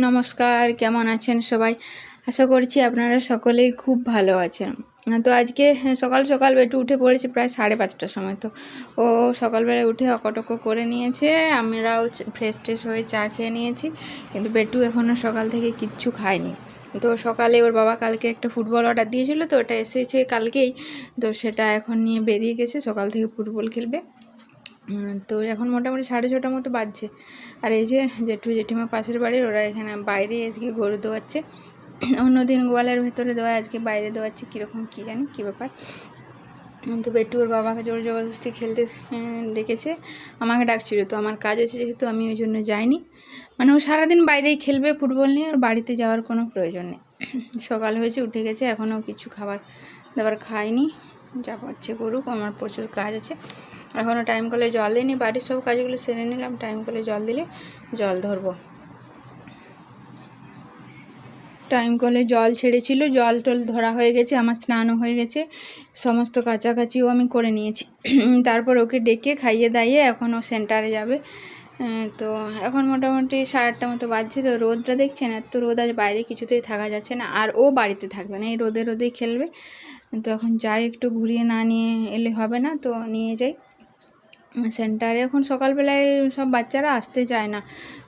নমস্কার, কেমন আছেন সবাই? আশা করছি আপনারা সকলেই খুব ভালো আছেন। তো আজকে সকাল সকাল বেটু উঠে পড়েছে প্রায় 5:30টার সময়। তো ও সকালবেলায় উঠে অকটক করে নিয়েছে, আমরাও ফ্রেশ ট্রেশ হয়ে চা খেয়ে নিয়েছি। কিন্তু বেটু এখনও সকাল থেকে কিচ্ছু খায়নি। তো সকালে ওর বাবা কালকে একটা ফুটবল অর্ডার দিয়েছিল, তো ওটা এসেছে কালকেই। তো সেটা এখন নিয়ে বেরিয়ে গেছে, সকাল থেকে ফুটবল খেলবে। তো এখন মোটামুটি 6:30টার মতো বাজছে। আর এই যে জেঠু জেঠিমা পাশের বাড়ির, ওরা এখানে বাইরে আজকে গরু দোয়াচ্ছে। অন্যদিন গোয়ালের ভেতরে দোয়া, আজকে বাইরে দোয়াচ্ছে। কীরকম কী জানি কী ব্যাপার। তো বেটু ওর বাবাকে জোর জবরদস্তি খেলতে ডেকেছে, আমাকে ডাকছিল। তো আমার কাজ আছে যেহেতু, আমি ওই জন্য যাইনি। মানে ও সারাদিন বাইরেই খেলবে ফুটবল নিয়ে, ওর বাড়িতে যাওয়ার কোনো প্রয়োজন নেই। সকাল হয়েছে, উঠে গেছে, এখনও কিছু খাবার দাবার খাইনি। যা পাচ্ছে করুক, আমার প্রচুর কাজ আছে। এখনও টাইম কলে জল দিইনি, বাড়ির সব কাজগুলো সেরে নিলাম। টাইম কলে জল দিলে জল ধরবো। টাইম কলে জল ছেড়েছিল, জল টল ধরা হয়ে গেছে, আমার স্নানও হয়ে গেছে, সমস্ত কাচাকাচিও আমি করে নিয়েছি। তারপর ওকে ডেকে খাইয়ে দাইয়ে এখন ও সেন্টারে যাবে। তো এখন মোটামুটি 8:30 মতো বাজছে। তো রোদটা দেখছেন, এত রোদ, আজ বাইরে কিছুতেই থাকা যাচ্ছে না। আর ও বাড়িতে থাকবে না, এই রোদেই খেলবে। তো এখন যাই, একটু ঘুরিয়ে না নিয়ে এলে হবে না, তো নিয়ে যাই সেন্টারে। এখন সকালবেলায় সব বাচ্চারা আসতে চায় না,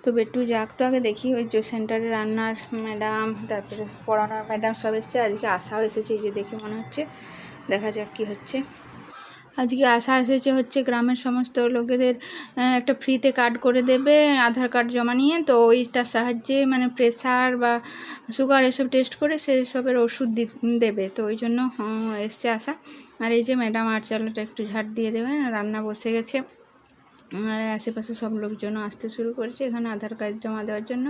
তো বেটু যাক, তো আগে দেখি। ওই যে সেন্টারে রান্নার ম্যাডাম, তারপরে পড়ানোর ম্যাডাম সব এসছে, আজকে আশাও এসেছে, এই যে দেখে মনে হচ্ছে। দেখা যাক কী হচ্ছে। আজকে আশা এসেছে হচ্ছে গ্রামের সমস্ত লোকেদের একটা ফ্রিতে কার্ড করে দেবে, আধার কার্ড জমা নিয়ে। তো ওইটার সাহায্যে মানে প্রেশার বা সুগার এসব টেস্ট করে সেসবের ওষুধ দেবে। তো ওই জন্য এসছে আশা। আর এই যে ম্যাডাম আর চালটা একটু ঝাড় দিয়ে দেবেন, রান্না বসে গেছে। আর আশেপাশে সব লোকজন আসতে শুরু করেছে এখানে আধার কার্ড জমা দেওয়ার জন্য।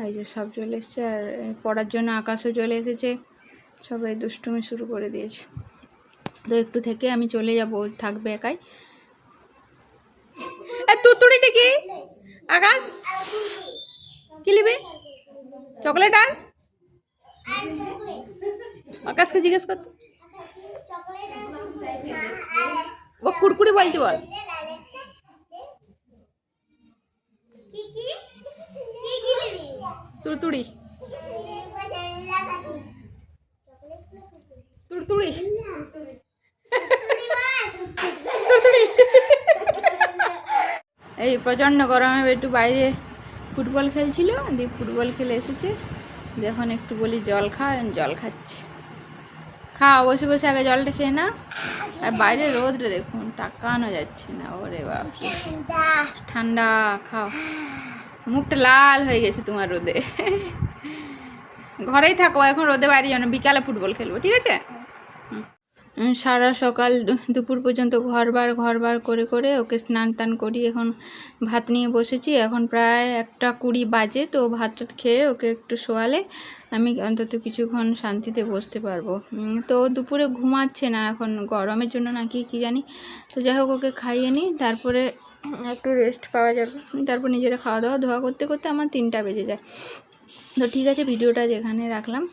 এই যে সব চলে এসছে, আর পড়ার জন্য আকাশও চলে এসেছে। সবাই দুষ্টুমি শুরু করে দিয়েছে। তো একটু থেকে আমি চলে যাব, থাকবে একাই। তুড়তুড়িটা কি আকাশ? কি নিবি? চকলেট? আর আকাশকে জিজ্ঞেস কর, ও কুড়কুড়ি বলতে বল। তুড়তুড়ি তুড়তুড়ি তুড়তুড়ি। এই প্রচণ্ড গরমে একটু বাইরে ফুটবল খেলছিল, দিয়ে ফুটবল খেলে এসেছে। দেখুন একটু বলি জল খা, জল খাচ্ছে। খাও, বসে বসে আগে জলটা খেয়ে না। আর বাইরে রোদটা দেখুন, তাকানো যাচ্ছে না। ওরে বাবা, ঠান্ডা। খাও, মুখটা লাল হয়ে গেছে তোমার রোদে। ঘরেই থাকো এখন, রোদে বাইরে যেন, বিকালে ফুটবল খেলবো, ঠিক আছে? সারা সকাল দুপুর পর্যন্ত ঘরবার করে করে ওকে স্নান টান করি এখন ভাত নিয়ে বসেছি। এখন প্রায় 1:20 বাজে। তো ভাত খেয়ে ওকে একটু শোয়ালে আমি অন্তত কিছুক্ষণ শান্তিতে বসতে পারবো। তো দুপুরে ঘুমাচ্ছে না, এখন গরমের জন্য নাকি কি জানি। তো যাই হোক, ওকে খাইয়ে নিই, তারপরে একটু রেস্ট পাওয়া যাবে। তারপর নিজেরা খাওয়া দাওয়া ধোয়া করতে করতে আমার 3টা বেজে যায়। তো ঠিক আছে, ভিডিওটা যেখানে রাখলাম।